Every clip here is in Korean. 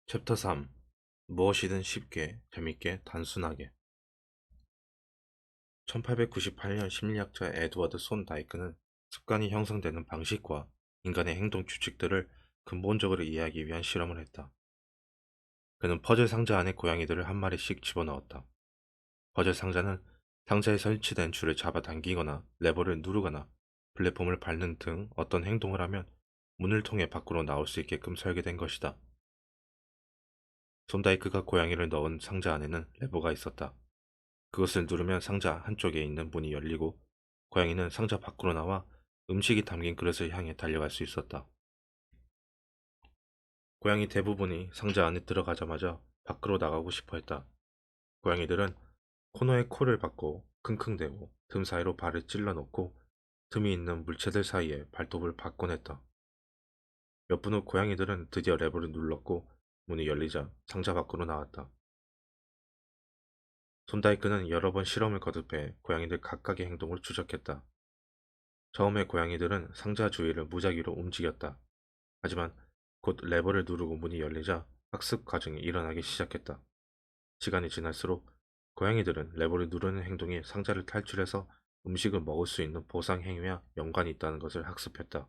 챕터 3. 무엇이든 쉽게, 재밌게, 단순하게. 1898년 심리학자 에드워드 손 다이크는 습관이 형성되는 방식과 인간의 행동 규칙들을 근본적으로 이해하기 위한 실험을 했다. 그는 퍼즐 상자 안에 고양이들을 한 마리씩 집어넣었다. 퍼즐 상자는 상자에 설치된 줄을 잡아당기거나 레버를 누르거나 플랫폼을 밟는 등 어떤 행동을 하면 문을 통해 밖으로 나올 수 있게끔 설계된 것이다. 손다이크가 고양이를 넣은 상자 안에는 레버가 있었다. 그것을 누르면 상자 한쪽에 있는 문이 열리고 고양이는 상자 밖으로 나와 음식이 담긴 그릇을 향해 달려갈 수 있었다. 고양이 대부분이 상자 안에 들어가자마자 밖으로 나가고 싶어 했다. 고양이들은 코너에 코를 박고 킁킁대고 틈 사이로 발을 찔러 넣고 틈이 있는 물체들 사이에 발톱을 박곤 했다. 몇 분 후 고양이들은 드디어 레버를 눌렀고 문이 열리자 상자 밖으로 나왔다. 손다이크는 여러 번 실험을 거듭해 고양이들 각각의 행동을 추적했다. 처음에 고양이들은 상자 주위를 무작위로 움직였다. 하지만 곧 레버를 누르고 문이 열리자 학습 과정이 일어나기 시작했다. 시간이 지날수록 고양이들은 레버를 누르는 행동이 상자를 탈출해서 음식을 먹을 수 있는 보상 행위와 연관이 있다는 것을 학습했다.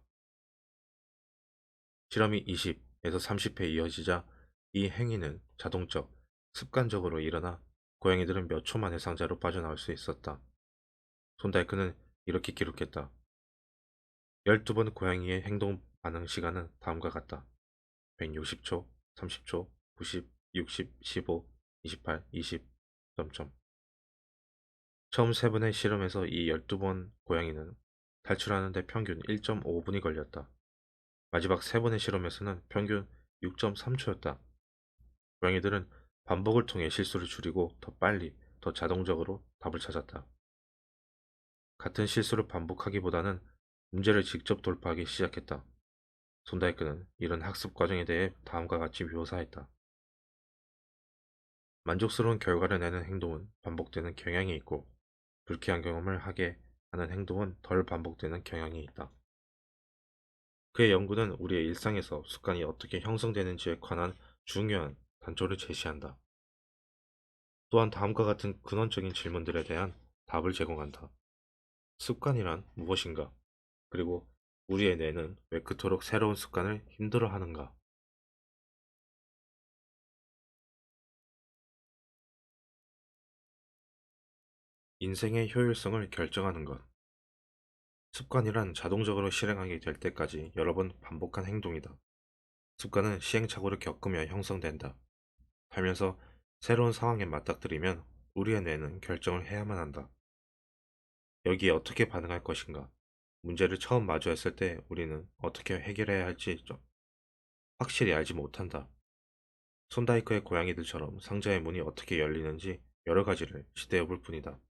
실험이 20에서 30회 이어지자 이 행위는 자동적, 습관적으로 일어나 고양이들은 몇 초 만에 상자로 빠져나올 수 있었다. 손다이크는 이렇게 기록했다. 12번 고양이의 행동 반응 시간은 다음과 같다. 160초, 30초, 90, 60, 15, 28, 20, 점점. 처음 3번의 실험에서 이 12번 고양이는 탈출하는데 평균 1.5분이 걸렸다. 마지막 3번의 실험에서는 평균 6.3초였다. 고양이들은 반복을 통해 실수를 줄이고 더 빨리, 더 자동적으로 답을 찾았다. 같은 실수를 반복하기보다는 문제를 직접 돌파하기 시작했다. 손다이크는 이런 학습 과정에 대해 다음과 같이 묘사했다. 만족스러운 결과를 내는 행동은 반복되는 경향이 있고, 불쾌한 경험을 하게 하는 행동은 덜 반복되는 경향이 있다. 그의 연구는 우리의 일상에서 습관이 어떻게 형성되는지에 관한 중요한 단초를 제시한다. 또한 다음과 같은 근원적인 질문들에 대한 답을 제공한다. 습관이란 무엇인가? 그리고 우리의 뇌는 왜 그토록 새로운 습관을 힘들어하는가? 인생의 효율성을 결정하는 것. 습관이란 자동적으로 실행하게 될 때까지 여러 번 반복한 행동이다. 습관은 시행착오를 겪으며 형성된다. 살면서 새로운 상황에 맞닥뜨리면 우리의 뇌는 결정을 해야만 한다. 여기에 어떻게 반응할 것인가? 문제를 처음 마주했을 때 우리는 어떻게 해결해야 할지 좀 확실히 알지 못한다. 손다이크의 고양이들처럼 상자의 문이 어떻게 열리는지 여러 가지를 시도해 볼 뿐이다.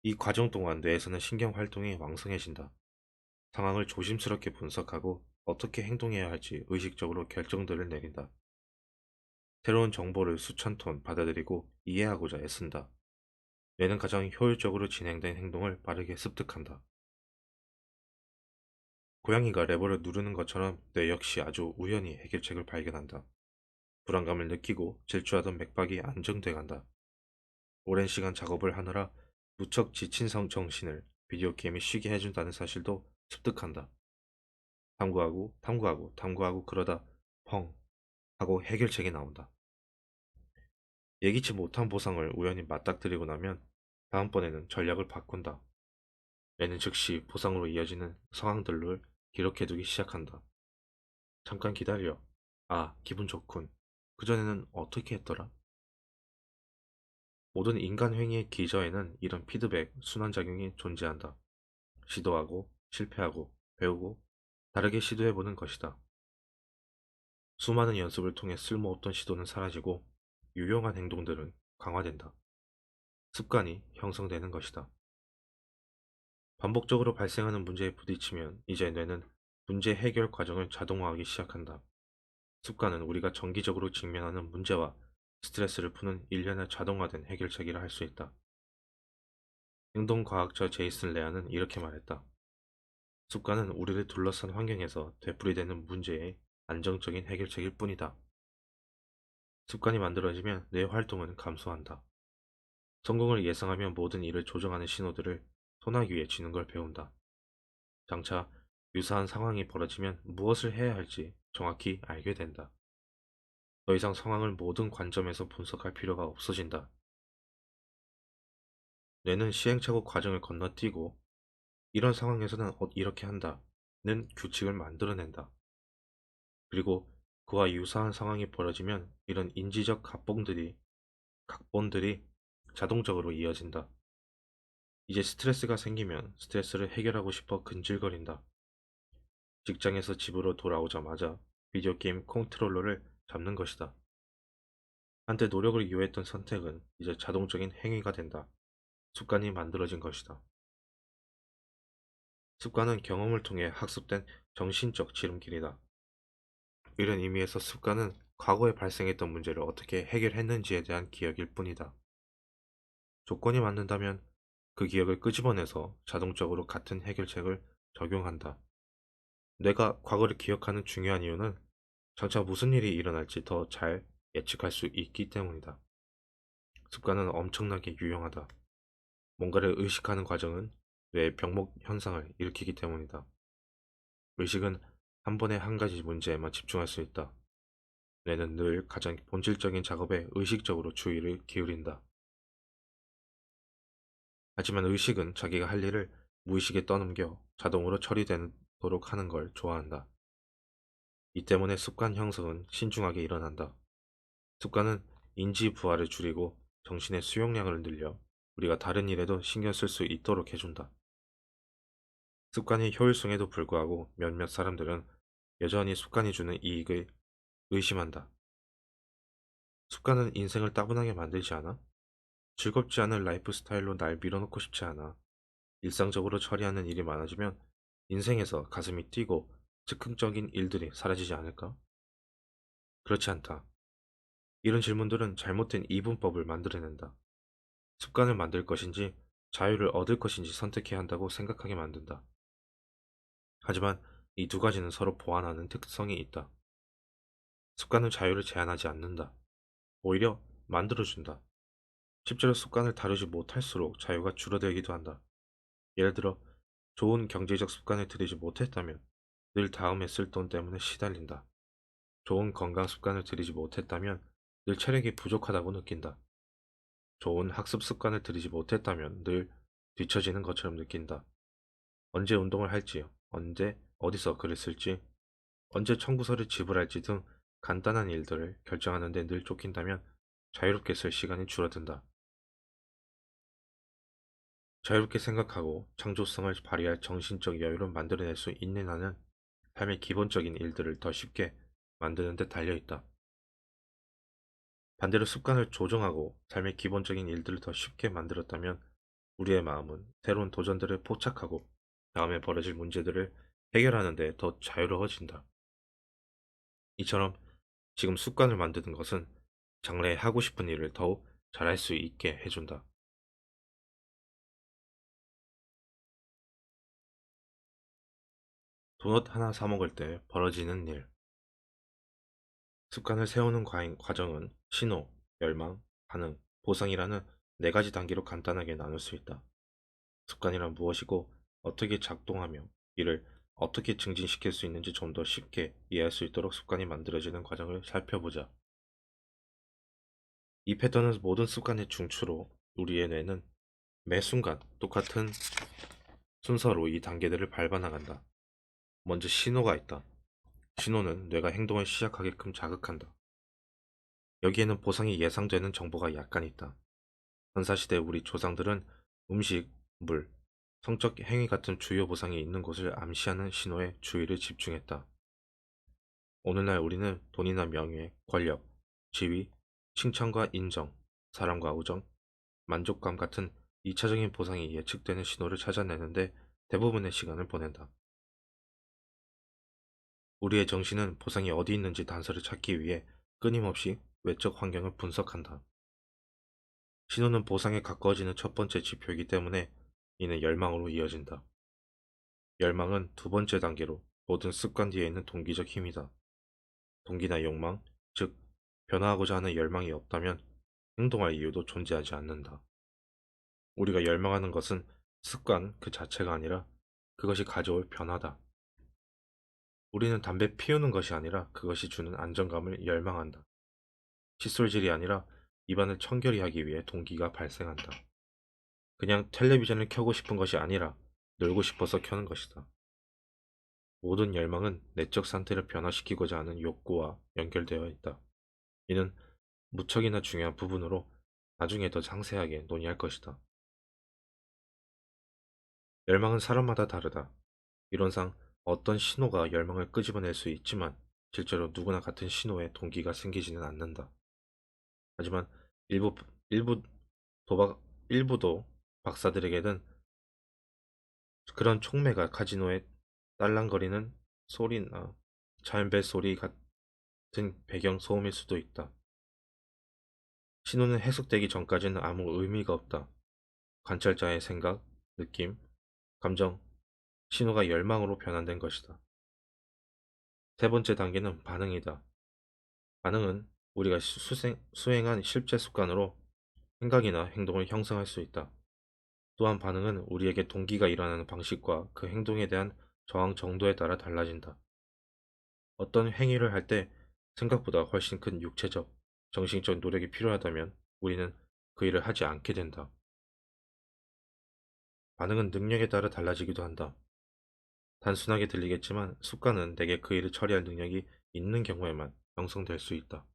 이 과정 동안 뇌에서는 신경 활동이 왕성해진다. 상황을 조심스럽게 분석하고 어떻게 행동해야 할지 의식적으로 결정들을 내린다. 새로운 정보를 수천 톤 받아들이고 이해하고자 애쓴다. 뇌는 가장 효율적으로 진행된 행동을 빠르게 습득한다. 고양이가 레버를 누르는 것처럼 뇌 역시 아주 우연히 해결책을 발견한다. 불안감을 느끼고 질주하던 맥박이 안정돼 간다. 오랜 시간 작업을 하느라 무척 지친 정신을 비디오 게임이 쉬게 해준다는 사실도 습득한다. 탐구하고 탐구하고 탐구하고 그러다 펑 하고 해결책이 나온다. 예기치 못한 보상을 우연히 맞닥뜨리고 나면 다음번에는 전략을 바꾼다. 얘는 즉시 보상으로 이어지는 상황들을 기록해두기 시작한다. 잠깐 기다려. 아, 기분 좋군. 그전에는 어떻게 했더라? 모든 인간 행위의 기저에는 이런 피드백, 순환작용이 존재한다. 시도하고, 실패하고, 배우고, 다르게 시도해보는 것이다. 수많은 연습을 통해 쓸모없던 시도는 사라지고, 유용한 행동들은 강화된다. 습관이 형성되는 것이다. 반복적으로 발생하는 문제에 부딪히면 이제 뇌는 문제 해결 과정을 자동화하기 시작한다. 습관은 우리가 정기적으로 직면하는 문제와 스트레스를 푸는 일련의 자동화된 해결책이라 할 수 있다. 행동과학자 제이슨 레아는 이렇게 말했다. 습관은 우리를 둘러싼 환경에서 되풀이되는 문제의 안정적인 해결책일 뿐이다. 습관이 만들어지면 뇌 활동은 감소한다. 성공을 예상하며 모든 일을 조정하는 신호들을 소나기 위에 쥐는 걸 배운다. 장차 유사한 상황이 벌어지면 무엇을 해야 할지 정확히 알게 된다. 더 이상 상황을 모든 관점에서 분석할 필요가 없어진다. 뇌는 시행착오 과정을 건너뛰고 이런 상황에서는 이렇게 한다는 규칙을 만들어낸다. 그리고 그와 유사한 상황이 벌어지면 이런 인지적 각본들이 자동적으로 이어진다. 이제 스트레스가 생기면 스트레스를 해결하고 싶어 근질거린다. 직장에서 집으로 돌아오자마자 비디오 게임 컨트롤러를 잡는 것이다. 한때 노력을 요했던 선택은 이제 자동적인 행위가 된다. 습관이 만들어진 것이다. 습관은 경험을 통해 학습된 정신적 지름길이다. 이런 의미에서 습관은 과거에 발생했던 문제를 어떻게 해결했는지에 대한 기억일 뿐이다. 조건이 맞는다면 그 기억을 끄집어내서 자동적으로 같은 해결책을 적용한다. 내가 과거를 기억하는 중요한 이유는 장차 무슨 일이 일어날지 더 잘 예측할 수 있기 때문이다. 습관은 엄청나게 유용하다. 뭔가를 의식하는 과정은 뇌의 병목 현상을 일으키기 때문이다. 의식은 한 번에 한 가지 문제에만 집중할 수 있다. 뇌는 늘 가장 본질적인 작업에 의식적으로 주의를 기울인다. 하지만 의식은 자기가 할 일을 무의식에 떠넘겨 자동으로 처리되도록 하는 걸 좋아한다. 이 때문에 습관 형성은 신중하게 일어난다. 습관은 인지 부하를 줄이고 정신의 수용량을 늘려 우리가 다른 일에도 신경 쓸 수 있도록 해준다. 습관의 효율성에도 불구하고 몇몇 사람들은 여전히 습관이 주는 이익을 의심한다. 습관은 인생을 따분하게 만들지 않아? 즐겁지 않은 라이프 스타일로 날 밀어넣고 싶지 않아. 일상적으로 처리하는 일이 많아지면 인생에서 가슴이 뛰고 즉흥적인 일들이 사라지지 않을까? 그렇지 않다. 이런 질문들은 잘못된 이분법을 만들어낸다. 습관을 만들 것인지 자유를 얻을 것인지 선택해야 한다고 생각하게 만든다. 하지만 이 두 가지는 서로 보완하는 특성이 있다. 습관은 자유를 제한하지 않는다. 오히려 만들어준다. 실제로 습관을 다루지 못할수록 자유가 줄어들기도 한다. 예를 들어 좋은 경제적 습관을 들이지 못했다면 늘 다음에 쓸 돈 때문에 시달린다. 좋은 건강 습관을 들이지 못했다면 늘 체력이 부족하다고 느낀다. 좋은 학습 습관을 들이지 못했다면 늘 뒤처지는 것처럼 느낀다. 언제 운동을 할지, 언제 어디서 글을 쓸지, 언제 청구서를 지불할지 등 간단한 일들을 결정하는 데 늘 쫓긴다면 자유롭게 쓸 시간이 줄어든다. 자유롭게 생각하고 창조성을 발휘할 정신적 여유를 만들어낼 수 있는 한은 삶의 기본적인 일들을 더 쉽게 만드는 데 달려있다. 반대로 습관을 조정하고 삶의 기본적인 일들을 더 쉽게 만들었다면 우리의 마음은 새로운 도전들을 포착하고 다음에 벌어질 문제들을 해결하는 데 더 자유로워진다. 이처럼 지금 습관을 만드는 것은 장래에 하고 싶은 일을 더욱 잘할 수 있게 해준다. 도넛 하나 사 먹을 때 벌어지는 일. 습관을 세우는 과정은 신호, 열망, 반응, 보상이라는 네 가지 단계로 간단하게 나눌 수 있다. 습관이란 무엇이고 어떻게 작동하며 이를 어떻게 증진시킬 수 있는지 좀 더 쉽게 이해할 수 있도록 습관이 만들어지는 과정을 살펴보자. 이 패턴은 모든 습관의 중추로 우리의 뇌는 매 순간 똑같은 순서로 이 단계들을 밟아 나간다. 먼저 신호가 있다. 신호는 뇌가 행동을 시작하게끔 자극한다. 여기에는 보상이 예상되는 정보가 약간 있다. 선사시대 우리 조상들은 음식, 물, 성적 행위 같은 주요 보상이 있는 곳을 암시하는 신호에 주의를 집중했다. 오늘날 우리는 돈이나 명예, 권력, 지위, 칭찬과 인정, 사랑과 우정, 만족감 같은 2차적인 보상이 예측되는 신호를 찾아내는데 대부분의 시간을 보낸다. 우리의 정신은 보상이 어디 있는지 단서를 찾기 위해 끊임없이 외적 환경을 분석한다. 신호는 보상에 가까워지는 첫 번째 지표이기 때문에 이는 열망으로 이어진다. 열망은 두 번째 단계로 모든 습관 뒤에 있는 동기적 힘이다. 동기나 욕망, 즉 변화하고자 하는 열망이 없다면 행동할 이유도 존재하지 않는다. 우리가 열망하는 것은 습관 그 자체가 아니라 그것이 가져올 변화다. 우리는 담배 피우는 것이 아니라 그것이 주는 안정감을 열망한다. 칫솔질이 아니라 입안을 청결히 하기 위해 동기가 발생한다. 그냥 텔레비전을 켜고 싶은 것이 아니라 놀고 싶어서 켜는 것이다. 모든 열망은 내적 상태를 변화시키고자 하는 욕구와 연결되어 있다. 이는 무척이나 중요한 부분으로 나중에 더 상세하게 논의할 것이다. 열망은 사람마다 다르다. 이론상 어떤 신호가 열망을 끄집어낼 수 있지만 실제로 누구나 같은 신호에 동기가 생기지는 않는다. 하지만 일부 일부 도박 일부도 박사들에게는 그런 촉매가 카지노의 딸랑거리는 소리나 자연벨 소리 같은 배경 소음일 수도 있다. 신호는 해석되기 전까지는 아무 의미가 없다. 관찰자의 생각, 느낌, 감정, 신호가 열망으로 변환된 것이다. 세 번째 단계는 반응이다. 반응은 우리가 수행한 실제 습관으로 생각이나 행동을 형성할 수 있다. 또한 반응은 우리에게 동기가 일어나는 방식과 그 행동에 대한 저항 정도에 따라 달라진다. 어떤 행위를 할 때 생각보다 훨씬 큰 육체적, 정신적 노력이 필요하다면 우리는 그 일을 하지 않게 된다. 반응은 능력에 따라 달라지기도 한다. 단순하게 들리겠지만 습관은 내게 그 일을 처리할 능력이 있는 경우에만 형성될 수 있다.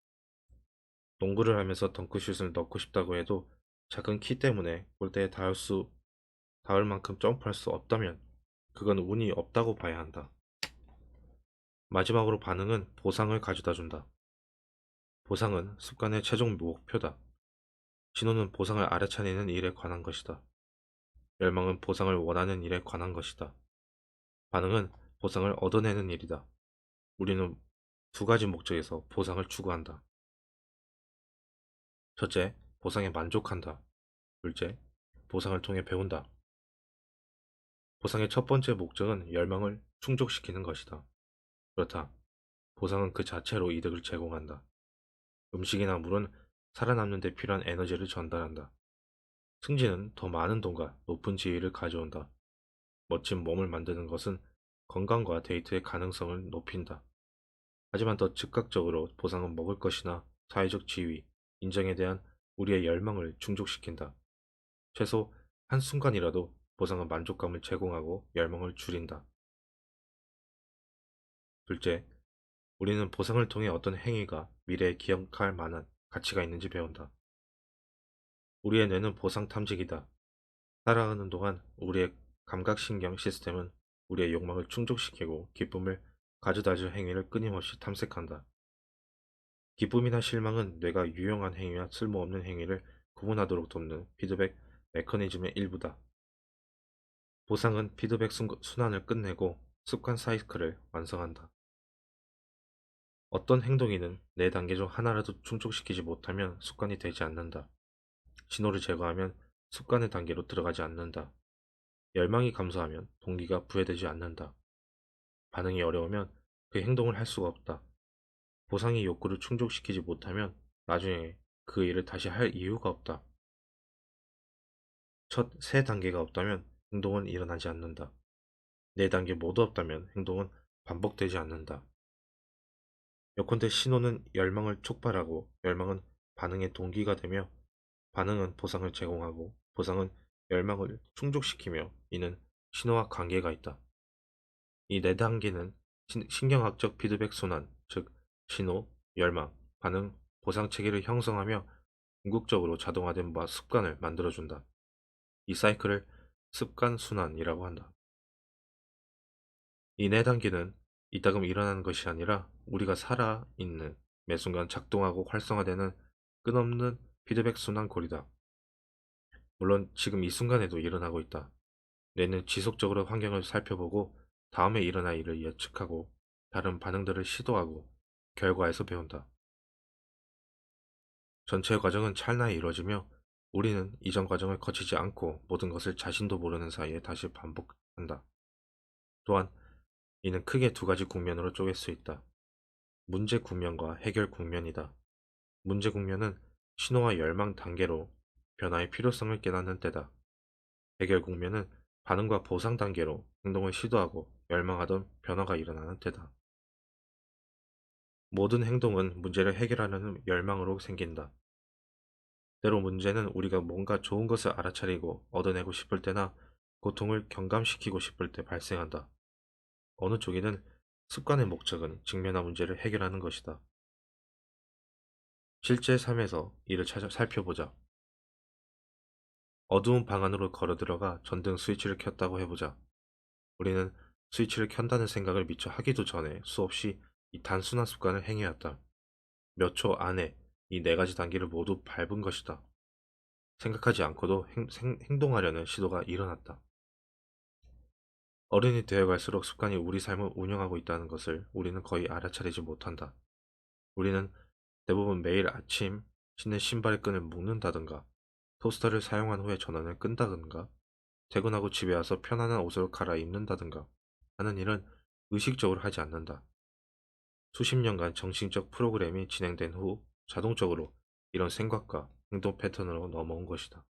농구를 하면서 덩크슛을 넣고 싶다고 해도 작은 키 때문에 골대에 닿을 만큼 점프할 수 없다면 그건 운이 없다고 봐야 한다. 마지막으로 반응은 보상을 가져다 준다. 보상은 습관의 최종 목표다. 신호는 보상을 알아차리는 일에 관한 것이다. 열망은 보상을 원하는 일에 관한 것이다. 반응은 보상을 얻어내는 일이다. 우리는 두 가지 목적에서 보상을 추구한다. 첫째, 보상에 만족한다. 둘째, 보상을 통해 배운다. 보상의 첫 번째 목적은 열망을 충족시키는 것이다. 그렇다. 보상은 그 자체로 이득을 제공한다. 음식이나 물은 살아남는 데 필요한 에너지를 전달한다. 승진은 더 많은 돈과 높은 지위를 가져온다. 멋진 몸을 만드는 것은 건강과 데이트의 가능성을 높인다. 하지만 더 즉각적으로 보상은 먹을 것이나 사회적 지위, 인정에 대한 우리의 열망을 충족시킨다. 최소 한순간이라도 보상은 만족감을 제공하고 열망을 줄인다. 둘째, 우리는 보상을 통해 어떤 행위가 미래에 기억할 만한 가치가 있는지 배운다. 우리의 뇌는 보상 탐지기다. 살아가는 동안 우리의 감각신경 시스템은 우리의 욕망을 충족시키고 기쁨을 가져다 줄 행위를 끊임없이 탐색한다. 기쁨이나 실망은 뇌가 유용한 행위와 쓸모없는 행위를 구분하도록 돕는 피드백 메커니즘의 일부다. 보상은 피드백 순환을 끝내고 습관 사이클을 완성한다. 어떤 행동이든 네 단계 중 하나라도 충족시키지 못하면 습관이 되지 않는다. 신호를 제거하면 습관의 단계로 들어가지 않는다. 열망이 감소하면 동기가 부여되지 않는다. 반응이 어려우면 그 행동을 할 수가 없다. 보상의 욕구를 충족시키지 못하면 나중에 그 일을 다시 할 이유가 없다. 첫 세 단계가 없다면 행동은 일어나지 않는다. 네 단계 모두 없다면 행동은 반복되지 않는다. 예컨대 신호는 열망을 촉발하고 열망은 반응의 동기가 되며 반응은 보상을 제공하고 보상은 열망을 충족시키며 이는 신호와 관계가 있다. 이 네 단계는 신경학적 피드백 순환, 즉 신호, 열망, 반응, 보상 체계를 형성하며 궁극적으로 자동화된 습관을 만들어준다. 이 사이클을 습관 순환이라고 한다. 이 네 단계는 이따금 일어나는 것이 아니라 우리가 살아있는 매 순간 작동하고 활성화되는 끝없는 피드백 순환 고리다. 물론 지금 이 순간에도 일어나고 있다. 뇌는 지속적으로 환경을 살펴보고 다음에 일어날 일을 예측하고 다른 반응들을 시도하고 결과에서 배운다. 전체 과정은 찰나에 이루어지며 우리는 이전 과정을 거치지 않고 모든 것을 자신도 모르는 사이에 다시 반복한다. 또한 이는 크게 두 가지 국면으로 쪼갤 수 있다. 문제 국면과 해결 국면이다. 문제 국면은 신호와 열망 단계로 변화의 필요성을 깨닫는 때다. 해결 국면은 반응과 보상 단계로 행동을 시도하고 열망하던 변화가 일어나는 때다. 모든 행동은 문제를 해결하려는 열망으로 생긴다. 때로 문제는 우리가 뭔가 좋은 것을 알아차리고 얻어내고 싶을 때나 고통을 경감시키고 싶을 때 발생한다. 어느 쪽이든 습관의 목적은 직면한 문제를 해결하는 것이다. 실제 삶에서 이를 살펴보자. 어두운 방 안으로 걸어 들어가 전등 스위치를 켰다고 해보자. 우리는 스위치를 켠다는 생각을 미처 하기도 전에 수없이 이 단순한 습관을 행해왔다. 몇 초 안에 이 네 가지 단계를 모두 밟은 것이다. 생각하지 않고도 행동하려는 시도가 일어났다. 어른이 되어갈수록 습관이 우리 삶을 운영하고 있다는 것을 우리는 거의 알아차리지 못한다. 우리는 대부분 매일 아침 신는 신발의 끈을 묶는다든가, 토스터를 사용한 후에 전원을 끈다든가, 퇴근하고 집에 와서 편안한 옷으로 갈아입는다든가 하는 일은 의식적으로 하지 않는다. 수십 년간 정신적 프로그램이 진행된 후 자동적으로 이런 생각과 행동 패턴으로 넘어온 것이다.